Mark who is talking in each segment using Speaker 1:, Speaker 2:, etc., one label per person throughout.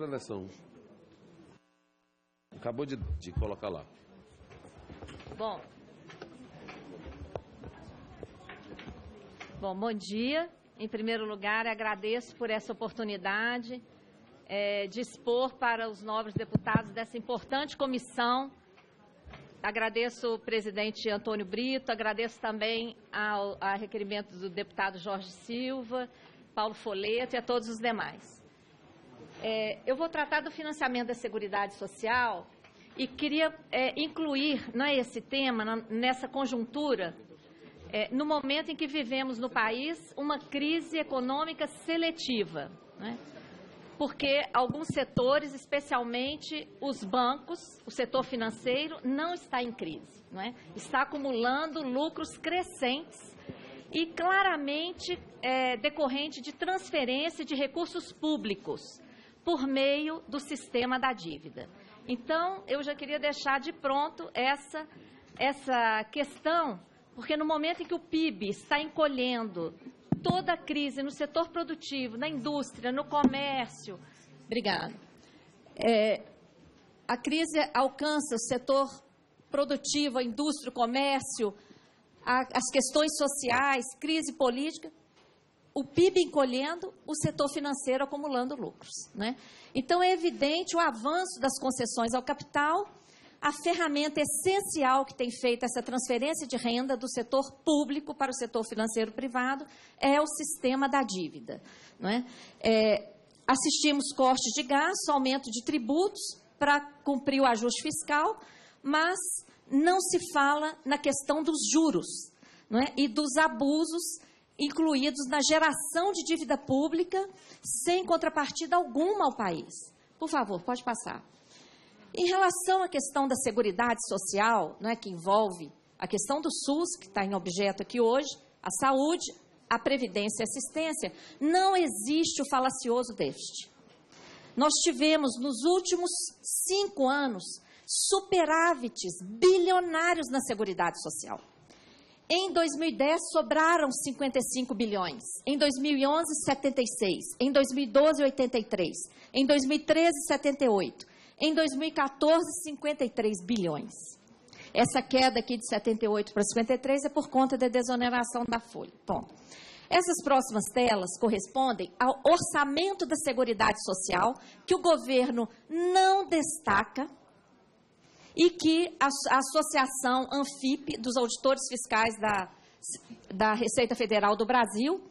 Speaker 1: para a eleição. Acabou de colocar lá.
Speaker 2: Bom dia. Em primeiro lugar, agradeço por essa oportunidade de expor para os novos deputados dessa importante comissão. Agradeço o presidente Antônio Brito, agradeço também a requerimento do deputado Jorge Silva, Paulo Folleto e a todos os demais. Eu vou tratar do financiamento da Seguridade Social e queria incluir esse tema nessa conjuntura, no momento em que vivemos no país uma crise econômica seletiva, né? Porque alguns setores, especialmente os bancos, o setor financeiro, não está em crise, não é? Está acumulando lucros crescentes e claramente decorrente de transferência de recursos públicos por meio do sistema da dívida. Então, eu já queria deixar de pronto essa questão, porque no momento em que o PIB está encolhendo, toda a crise no setor produtivo, na indústria, no comércio. Obrigada. A crise alcança o setor produtivo, a indústria, o comércio, as questões sociais, crise política, o PIB encolhendo, o setor financeiro acumulando lucros, né? Então, é evidente o avanço das concessões ao capital. A ferramenta essencial que tem feito essa transferência de renda do setor público para o setor financeiro privado é o sistema da dívida, não é? Assistimos cortes de gastos, aumento de tributos para cumprir o ajuste fiscal, mas não se fala na questão dos juros, não é? E dos abusos incluídos na geração de dívida pública sem contrapartida alguma ao país. Por favor, pode passar. Em relação à questão da Seguridade Social, né, que envolve a questão do SUS, que está em objeto aqui hoje, a saúde, a previdência e assistência, não existe o falacioso déficit. Nós tivemos, nos últimos 5 anos, superávites bilionários na Seguridade Social. Em 2010, sobraram 55 bilhões. Em 2011, 76. Em 2012, 83. Em 2013, 78. Em 2014, 53 bilhões. Essa queda aqui de 78 para 53 é por conta da desoneração da folha. Bom, essas próximas telas correspondem ao orçamento da Seguridade Social, que o governo não destaca e que a Associação ANFIP, dos auditores fiscais da Receita Federal do Brasil,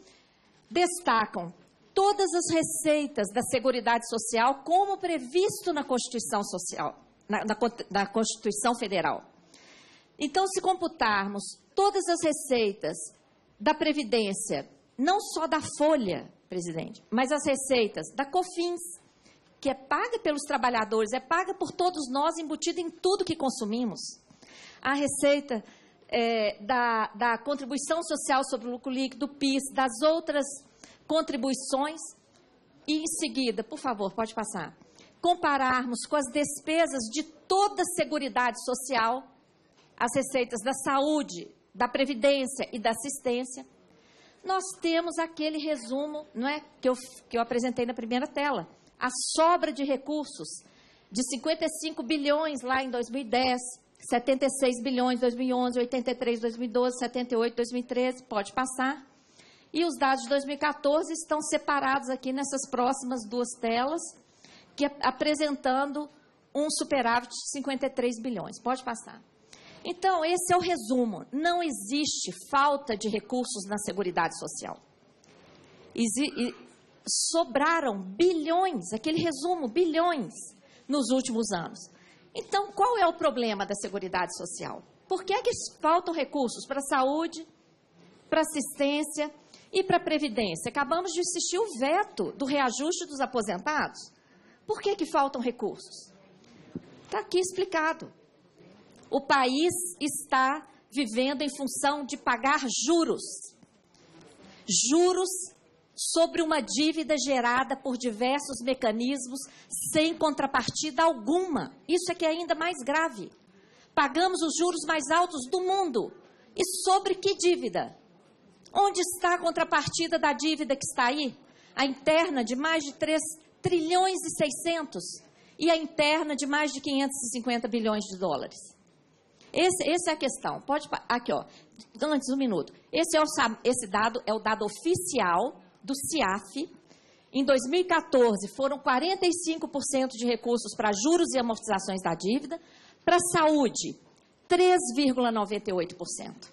Speaker 2: destacam todas as receitas da Seguridade Social como previsto na Constituição Social, na Constituição Federal. Então, se computarmos todas as receitas da Previdência, não só da Folha, presidente, mas as receitas da COFINS, que é paga pelos trabalhadores, é paga por todos nós, embutida em tudo que consumimos. A receita da contribuição social sobre o lucro líquido, do PIS, das outras contribuições, e em seguida, por favor, pode passar, compararmos com as despesas de toda a Seguridade Social, as receitas da saúde, da previdência e da assistência, nós temos aquele resumo, não é, que eu apresentei na primeira tela, a sobra de recursos de 55 bilhões lá em 2010, 76 bilhões em 2011, 83 em 2012, 78 em 2013, pode passar. E os dados de 2014 estão separados aqui nessas próximas 2 telas, apresentando um superávit de 53 bilhões. Pode passar. Então, esse é o resumo. Não existe falta de recursos na Seguridade Social. Sobraram bilhões, aquele resumo, bilhões, nos últimos anos. Então, qual é o problema da Seguridade Social? Por que é que faltam recursos para a saúde, para a assistência e para a Previdência? Acabamos de assistir o veto do reajuste dos aposentados. Por que que faltam recursos? Está aqui explicado. O país está vivendo em função de pagar juros. Juros sobre uma dívida gerada por diversos mecanismos sem contrapartida alguma. Isso é que é ainda mais grave. Pagamos os juros mais altos do mundo. E sobre que dívida? Onde está a contrapartida da dívida que está aí? A interna de mais de 3 trilhões e 600, e a interna de mais de 550 bilhões de dólares. Essa é a questão. Pode, aqui, ó, antes, um minuto. Esse dado é o dado oficial do CIAF. Em 2014, foram 45% de recursos para juros e amortizações da dívida, para a saúde, 3,98%.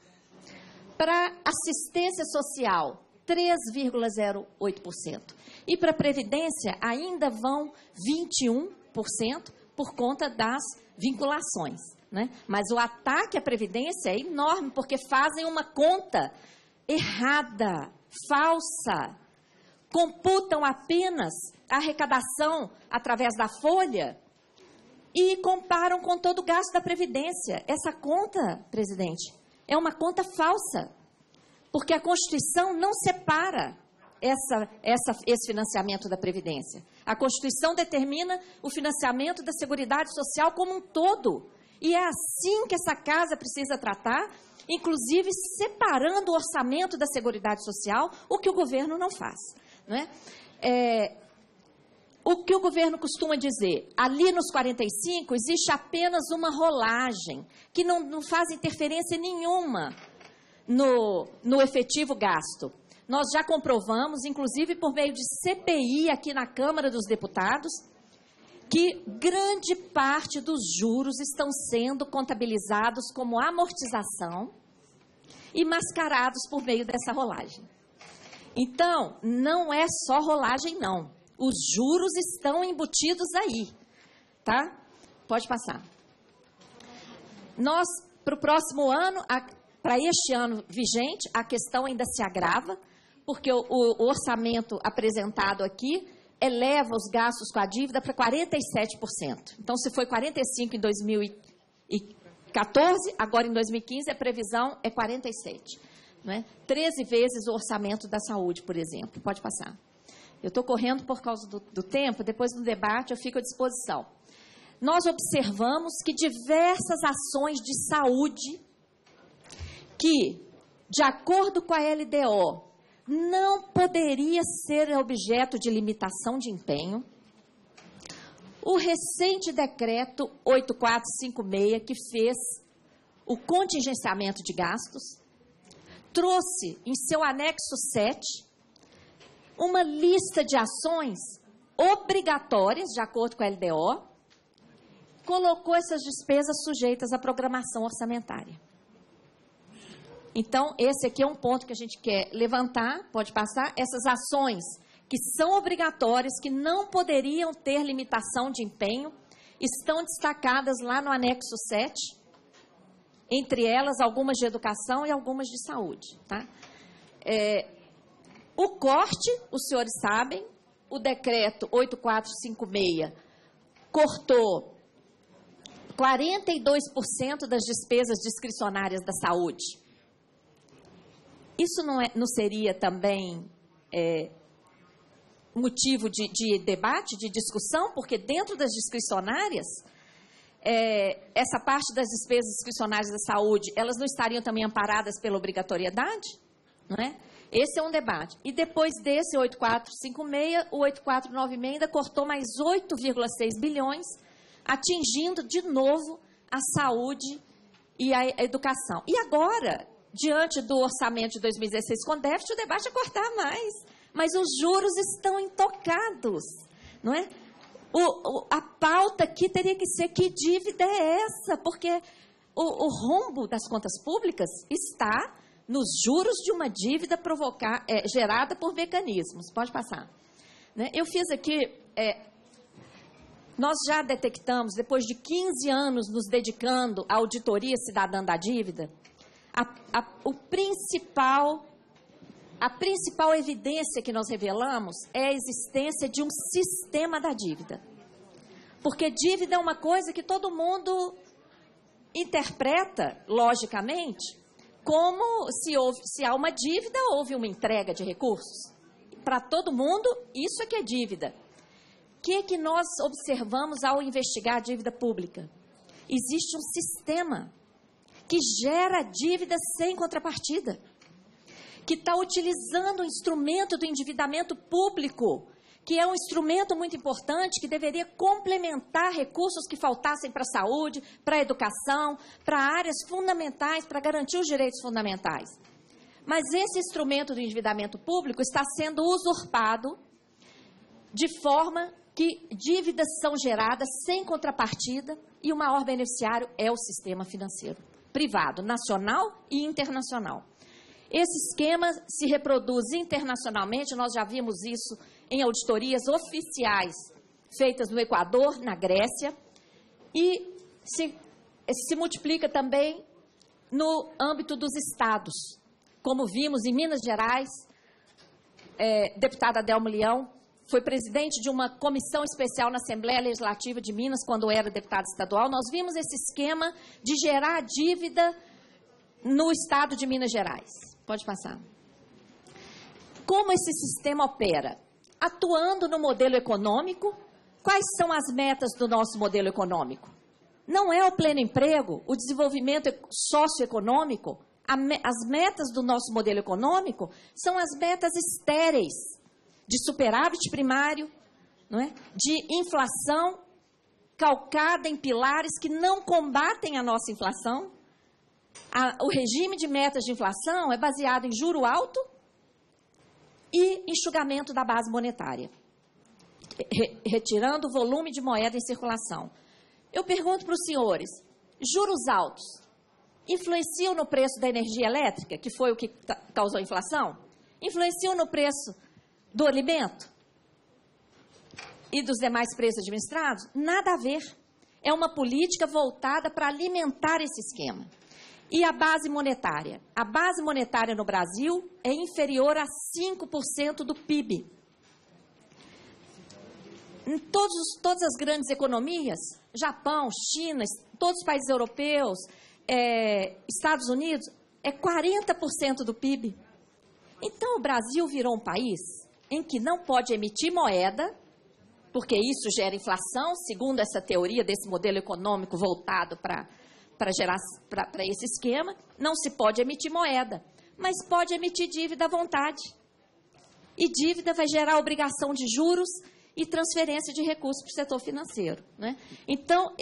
Speaker 2: Para assistência social, 3,08%. E para a Previdência, ainda vão 21% por conta das vinculações, né? Mas o ataque à Previdência é enorme, porque fazem uma conta errada, falsa. Computam apenas a arrecadação através da folha e comparam com todo o gasto da Previdência. Essa conta, presidente, é uma conta falsa, porque a Constituição não separa esse financiamento da Previdência. A Constituição determina o financiamento da Seguridade Social como um todo. E é assim que essa casa precisa tratar, inclusive separando o orçamento da Seguridade Social, o que o governo não faz. Não é? O que o governo costuma dizer, ali nos 45 existe apenas uma rolagem, que não faz interferência nenhuma no efetivo gasto. Nós já comprovamos, inclusive por meio de CPI aqui na Câmara dos Deputados, que grande parte dos juros estão sendo contabilizados como amortização e mascarados por meio dessa rolagem. Então, não é só rolagem, não. Os juros estão embutidos aí, tá? Pode passar. Nós, para o próximo ano, para este ano vigente, a questão ainda se agrava, porque o orçamento apresentado aqui eleva os gastos com a dívida para 47%. Então, se foi 45% em 2014, agora em 2015 a previsão é 47%. Não é? 13 vezes o orçamento da saúde, por exemplo. Pode passar. Eu estou correndo por causa do tempo, depois no debate eu fico à disposição. Nós observamos que diversas ações de saúde que, de acordo com a LDO, não poderia ser objeto de limitação de empenho. O recente decreto 8456, que fez o contingenciamento de gastos, trouxe em seu anexo 7 uma lista de ações obrigatórias, de acordo com a LDO, colocou essas despesas sujeitas à programação orçamentária. Então, esse aqui é um ponto que a gente quer levantar, pode passar, essas ações que são obrigatórias, que não poderiam ter limitação de empenho, estão destacadas lá no anexo 7, entre elas algumas de educação e algumas de saúde. Tá? O corte, os senhores sabem, o decreto 8456 cortou 42% das despesas discricionárias da saúde. Isso não seria também motivo de debate, de discussão? Porque dentro das discricionárias, essa parte das despesas discricionárias da saúde, elas não estariam também amparadas pela obrigatoriedade? Não é? Esse é um debate. E depois desse 8456, o 8496 ainda cortou mais 8,6 bilhões, atingindo de novo a saúde e a educação. E agora, diante do orçamento de 2016 com déficit, o debate é cortar mais. Mas os juros estão intocados, não é? A pauta aqui teria que ser: que dívida é essa? Porque o rombo das contas públicas está nos juros de uma dívida gerada por mecanismos. Pode passar. Né? Eu fiz aqui... nós já detectamos, depois de 15 anos nos dedicando à auditoria cidadã da dívida, a principal evidência que nós revelamos é a existência de um sistema da dívida. Porque dívida é uma coisa que todo mundo interpreta, logicamente, como se há uma dívida, houve uma entrega de recursos. Para todo mundo, isso é que é dívida. O que nós observamos ao investigar a dívida pública? Existe um sistema que gera dívida sem contrapartida, que está utilizando o instrumento do endividamento público, que é um instrumento muito importante que deveria complementar recursos que faltassem para a saúde, para a educação, para áreas fundamentais, para garantir os direitos fundamentais. Mas esse instrumento do endividamento público está sendo usurpado de forma que dívidas são geradas sem contrapartida e o maior beneficiário é o sistema financeiro privado, nacional e internacional. Esse esquema se reproduz internacionalmente, nós já vimos isso em auditorias oficiais feitas no Equador, na Grécia, e se multiplica também no âmbito dos estados, como vimos em Minas Gerais. Deputada Delma Leão foi presidente de uma comissão especial na Assembleia Legislativa de Minas, quando era deputada estadual. Nós vimos esse esquema de gerar dívida no estado de Minas Gerais. Pode passar. Como esse sistema opera? Atuando no modelo econômico. Quais são as metas do nosso modelo econômico? Não é o pleno emprego, o desenvolvimento socioeconômico. As metas do nosso modelo econômico são as metas estéreis, de superávit primário, não é? De inflação calcada em pilares que não combatem a nossa inflação. O regime de metas de inflação é baseado em juro alto e enxugamento da base monetária, retirando o volume de moeda em circulação. Eu pergunto para os senhores, juros altos influenciam no preço da energia elétrica, que foi o que causou a inflação? Influenciam no preço do alimento e dos demais preços administrados? Nada a ver. É uma política voltada para alimentar esse esquema. E a base monetária? A base monetária no Brasil é inferior a 5% do PIB. Em todas as grandes economias, Japão, China, todos os países europeus, Estados Unidos, é 40% do PIB. Então, o Brasil virou um país em que não pode emitir moeda, porque isso gera inflação, segundo essa teoria desse modelo econômico voltado para esse esquema. Não se pode emitir moeda, mas pode emitir dívida à vontade. E dívida vai gerar obrigação de juros e transferência de recursos para o setor financeiro, né? Então,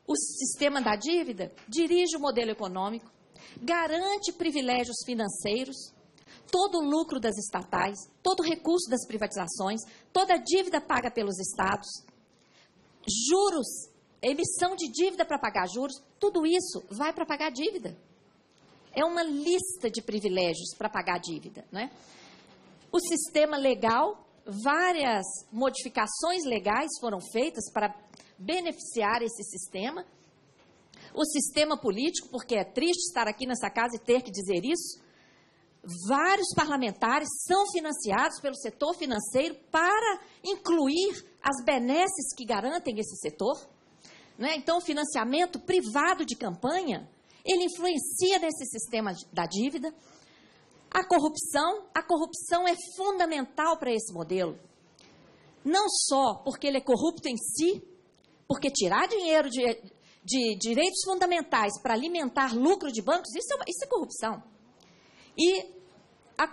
Speaker 2: o sistema da dívida dirige o modelo econômico, garante privilégios financeiros, todo o lucro das estatais, todo o recurso das privatizações, toda a dívida paga pelos estados, juros, emissão de dívida para pagar juros, tudo isso vai para pagar dívida. É uma lista de privilégios para pagar dívida, né? O sistema legal, várias modificações legais foram feitas para beneficiar esse sistema. O sistema político, porque é triste estar aqui nessa casa e ter que dizer isso, vários parlamentares são financiados pelo setor financeiro para incluir as benesses que garantem esse setor, né? Então, o financiamento privado de campanha, ele influencia nesse sistema da dívida. A corrupção é fundamental para esse modelo. Não só porque ele é corrupto em si, porque tirar dinheiro de direitos fundamentais para alimentar lucro de bancos, isso é corrupção. E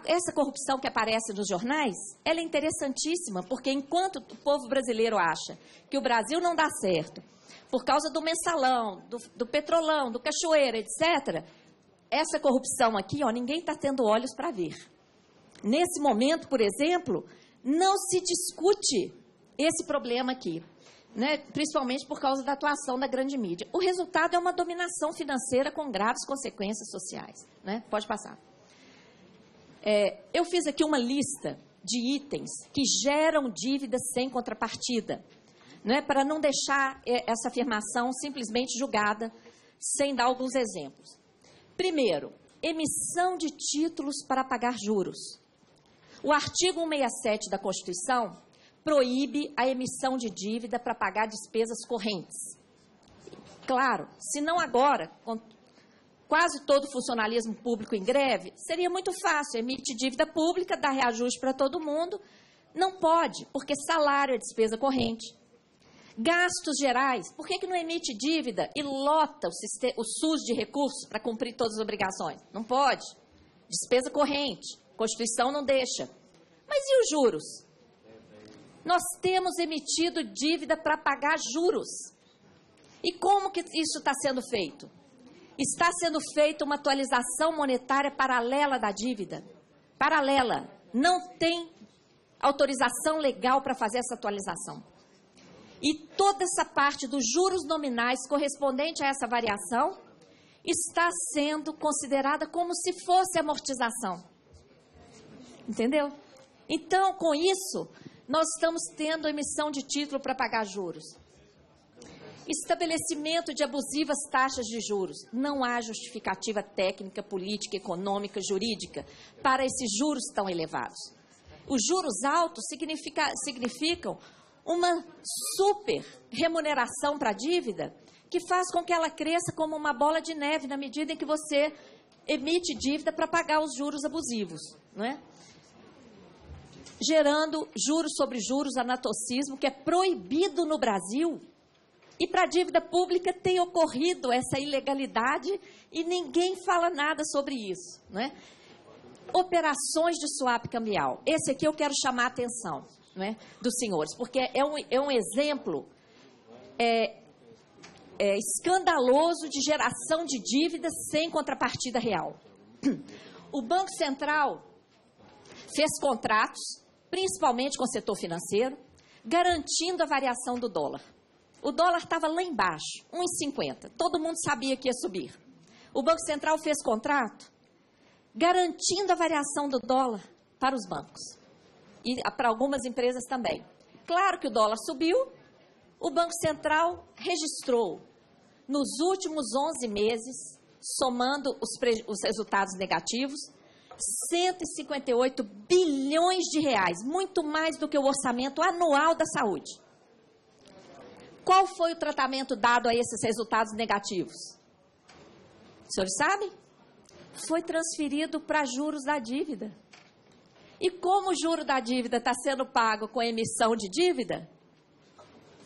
Speaker 2: essa corrupção que aparece nos jornais, ela é interessantíssima, porque enquanto o povo brasileiro acha que o Brasil não dá certo, por causa do mensalão, do petrolão, do cachoeira, etc., essa corrupção aqui, ninguém está tendo olhos para ver. Nesse momento, por exemplo, não se discute esse problema aqui, né? Principalmente por causa da atuação da grande mídia. O resultado é uma dominação financeira com graves consequências sociais, né? Pode passar. Eu fiz aqui uma lista de itens que geram dívidas sem contrapartida, né? Para não deixar essa afirmação simplesmente julgada, sem dar alguns exemplos. Primeiro, emissão de títulos para pagar juros. O artigo 167 da Constituição proíbe a emissão de dívida para pagar despesas correntes. Claro, se não agora, com quase todo o funcionalismo público em greve, seria muito fácil, emite dívida pública, dá reajuste para todo mundo. Não pode, porque salário é despesa corrente. Gastos gerais, por que não emite dívida e lota o SUS de recursos para cumprir todas as obrigações? Não pode. Despesa corrente, Constituição não deixa. Mas e os juros? Nós temos emitido dívida para pagar juros. E como que isso está sendo feito? Está sendo feita uma atualização monetária paralela da dívida. Paralela. Não tem autorização legal para fazer essa atualização. E toda essa parte dos juros nominais correspondente a essa variação está sendo considerada como se fosse amortização. Entendeu? Então, com isso, nós estamos tendo emissão de título para pagar juros. Estabelecimento de abusivas taxas de juros. Não há justificativa técnica, política, econômica, jurídica para esses juros tão elevados. Os juros altos significam uma super remuneração para a dívida que faz com que ela cresça como uma bola de neve na medida em que você emite dívida para pagar os juros abusivos, não é? Gerando juros sobre juros, anatocismo, que é proibido no Brasil. E para a dívida pública tem ocorrido essa ilegalidade e ninguém fala nada sobre isso, não é? Operações de swap cambial. Esse aqui eu quero chamar a atenção, não é, dos senhores, porque é um exemplo escandaloso de geração de dívidas sem contrapartida real. O Banco Central fez contratos, principalmente com o setor financeiro, garantindo a variação do dólar. O dólar estava lá embaixo, 1,50. Todo mundo sabia que ia subir. O Banco Central fez contrato garantindo a variação do dólar para os bancos e para algumas empresas também. Claro que o dólar subiu, o Banco Central registrou nos últimos 11 meses, somando os resultados negativos, 158 bilhões de reais, muito mais do que o orçamento anual da saúde. Qual foi o tratamento dado a esses resultados negativos? Os senhores sabem? Foi transferido para juros da dívida. E como o juro da dívida está sendo pago com a emissão de dívida,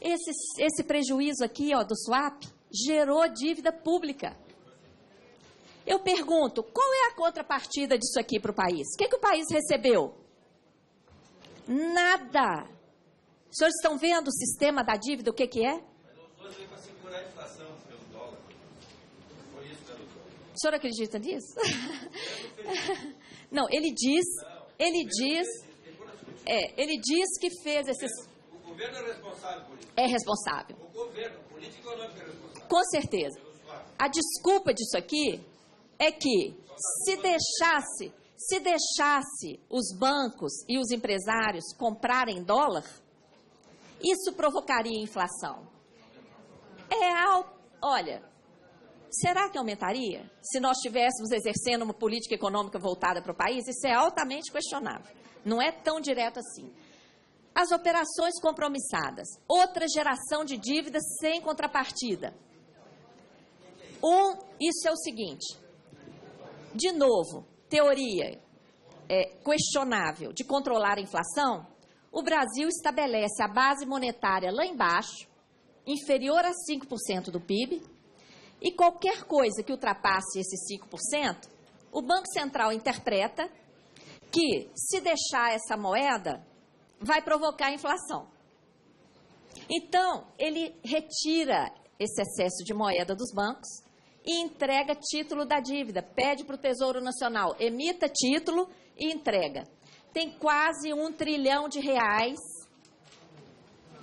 Speaker 2: esse prejuízo aqui, ó, do swap gerou dívida pública. Eu pergunto, qual é a contrapartida disso aqui para o país? O que o país recebeu? Nada. Os senhores estão vendo o sistema da dívida, o que é?
Speaker 1: Para segurar a inflação pelo dólar. Foi isso, doutor.
Speaker 2: O senhor acredita nisso? Não, ele diz que fez esses...
Speaker 1: O governo é responsável por isso.
Speaker 2: É responsável.
Speaker 1: O governo, político econômico é responsável.
Speaker 2: Com certeza. A desculpa disso aqui é que se deixasse os bancos e os empresários comprarem dólar, isso provocaria inflação. Olha, será que aumentaria se nós estivéssemos exercendo uma política econômica voltada para o país? Isso é altamente questionável. Não é tão direto assim. As operações compromissadas. Outra geração de dívidas sem contrapartida. Isso é o seguinte. De novo, teoria questionável de controlar a inflação. O Brasil estabelece a base monetária lá embaixo, inferior a 5% do PIB, e qualquer coisa que ultrapasse esses 5%, o Banco Central interpreta que, se deixar essa moeda, vai provocar inflação. Então, ele retira esse excesso de moeda dos bancos e entrega título da dívida, pede para o Tesouro Nacional, emita título e entrega. Tem quase R$1 trilhão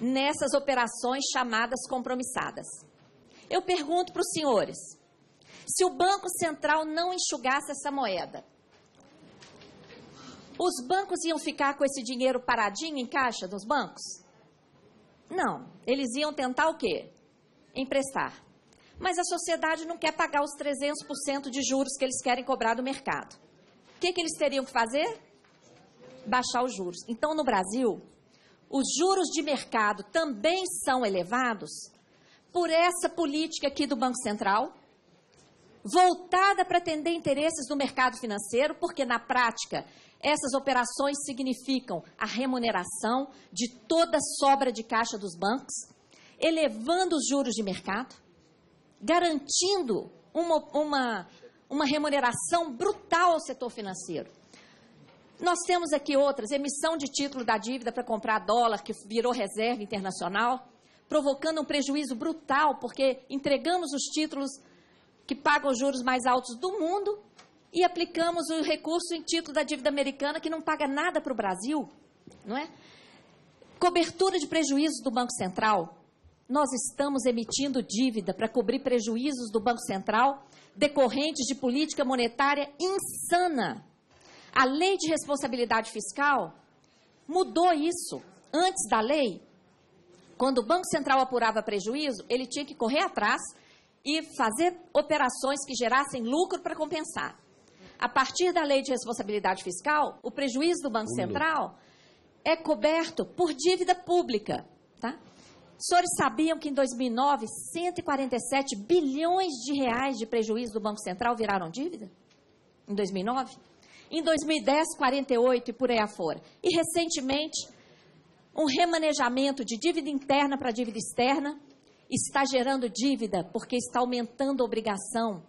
Speaker 2: nessas operações chamadas compromissadas. Eu pergunto para os senhores, se o Banco Central não enxugasse essa moeda, os bancos iam ficar com esse dinheiro paradinho em caixa dos bancos? Não, eles iam tentar o quê? Emprestar. Mas a sociedade não quer pagar os 300% de juros que eles querem cobrar do mercado. O que eles teriam que fazer? Baixar os juros. Então, no Brasil, os juros de mercado também são elevados por essa política aqui do Banco Central, voltada para atender interesses do mercado financeiro, porque, na prática, essas operações significam a remuneração de toda a sobra de caixa dos bancos, elevando os juros de mercado, garantindo uma remuneração brutal ao setor financeiro. Nós temos aqui outras, emissão de título da dívida para comprar dólar, que virou reserva internacional, provocando um prejuízo brutal, porque entregamos os títulos que pagam os juros mais altos do mundo e aplicamos o recurso em título da dívida americana, que não paga nada para o Brasil, não é? Cobertura de prejuízos do Banco Central. Nós estamos emitindo dívida para cobrir prejuízos do Banco Central decorrentes de política monetária insana. A lei de responsabilidade fiscal mudou isso. Antes da lei, quando o Banco Central apurava prejuízo, ele tinha que correr atrás e fazer operações que gerassem lucro para compensar. A partir da lei de responsabilidade fiscal, o prejuízo do Banco Central é coberto por dívida pública. Tá? Os senhores sabiam que em 2009, 147 bilhões de reais de prejuízo do Banco Central viraram dívida? Em 2009? Em 2010, 48 e por aí afora. E, recentemente, um remanejamento de dívida interna para dívida externa está gerando dívida porque está aumentando a obrigação,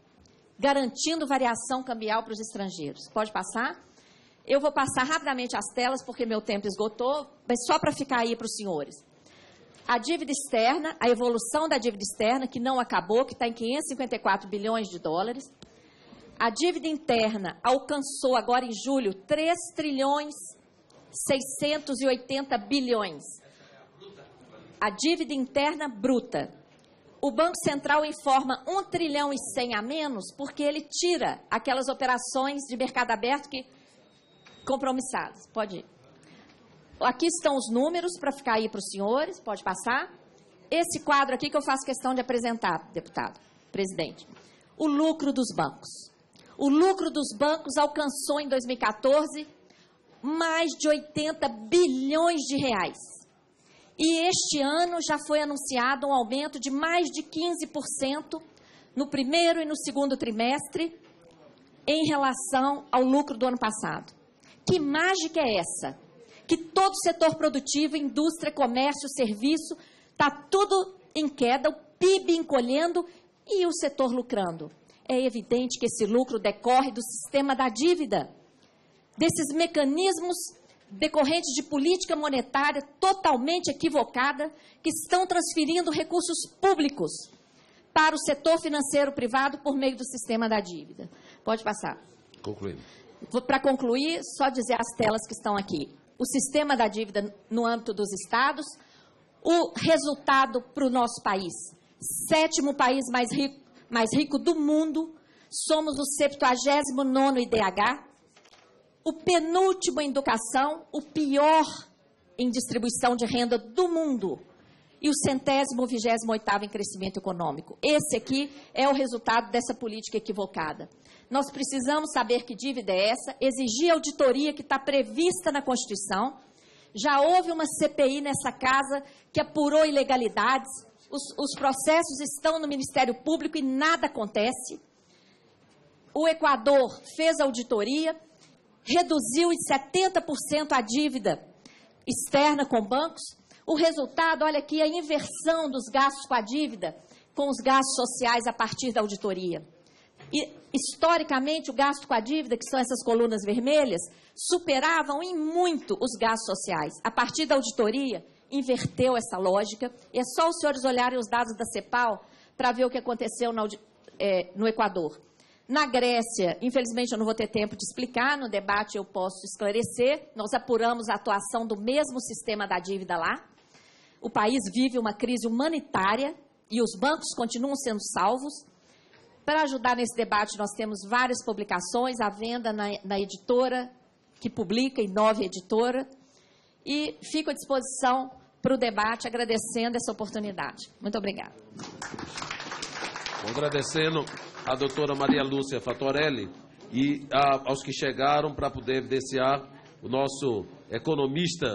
Speaker 2: garantindo variação cambial para os estrangeiros. Pode passar? Eu vou passar rapidamente as telas porque meu tempo esgotou, mas só para ficar aí para os senhores. A dívida externa, a evolução da dívida externa, que não acabou, que está em 554 bilhões de dólares. A dívida interna alcançou agora em julho 3 trilhões 680 bilhões. A dívida interna bruta. O Banco Central informa 1 trilhão e 100 a menos porque ele tira aquelas operações de mercado aberto que compromissadas. Pode ir. Aqui estão os números para ficar aí para os senhores. Pode passar. Esse quadro aqui que eu faço questão de apresentar, deputado, presidente. O lucro dos bancos. O lucro dos bancos alcançou em 2014 mais de 80 bilhões de reais. E este ano já foi anunciado um aumento de mais de 15% no primeiro e no segundo trimestre em relação ao lucro do ano passado. Que mágica é essa? Que todo o setor produtivo, indústria, comércio, serviço, está tudo em queda, o PIB encolhendo e o setor lucrando. É evidente que esse lucro decorre do sistema da dívida, desses mecanismos decorrentes de política monetária totalmente equivocada, que estão transferindo recursos públicos para o setor financeiro privado por meio do sistema da dívida. Pode passar.
Speaker 3: Concluindo.
Speaker 2: Para concluir, só dizer as telas que estão aqui. O sistema da dívida no âmbito dos estados, o resultado para o nosso país. 7º país mais rico do mundo, somos o 79º IDH, o penúltimo em educação, o pior em distribuição de renda do mundo e o 128º em crescimento econômico. Esse aqui é o resultado dessa política equivocada. Nós precisamos saber que dívida é essa, exigir a auditoria que está prevista na Constituição. Já houve uma CPI nessa casa que apurou ilegalidades, os processos estão no Ministério Público e nada acontece. O Equador fez auditoria, reduziu em 70% a dívida externa com bancos. O resultado, olha aqui, a inversão dos gastos com a dívida com os gastos sociais a partir da auditoria. E, historicamente, o gasto com a dívida, que são essas colunas vermelhas, superavam em muito os gastos sociais. A partir da auditoria, inverteu essa lógica. E é só os senhores olharem os dados da CEPAL para ver o que aconteceu no Equador. Na Grécia, infelizmente eu não vou ter tempo de explicar, no debate eu posso esclarecer, nós apuramos a atuação do mesmo sistema da dívida lá. O país vive uma crise humanitária e os bancos continuam sendo salvos. Para ajudar nesse debate, nós temos várias publicações à venda na editora que publica, Inove Editora, e fico à disposição para o debate, agradecendo essa oportunidade. Muito obrigada.
Speaker 3: Agradecendo a doutora Maria Lúcia Fatorelli e aos que chegaram para poder evidenciar o nosso economista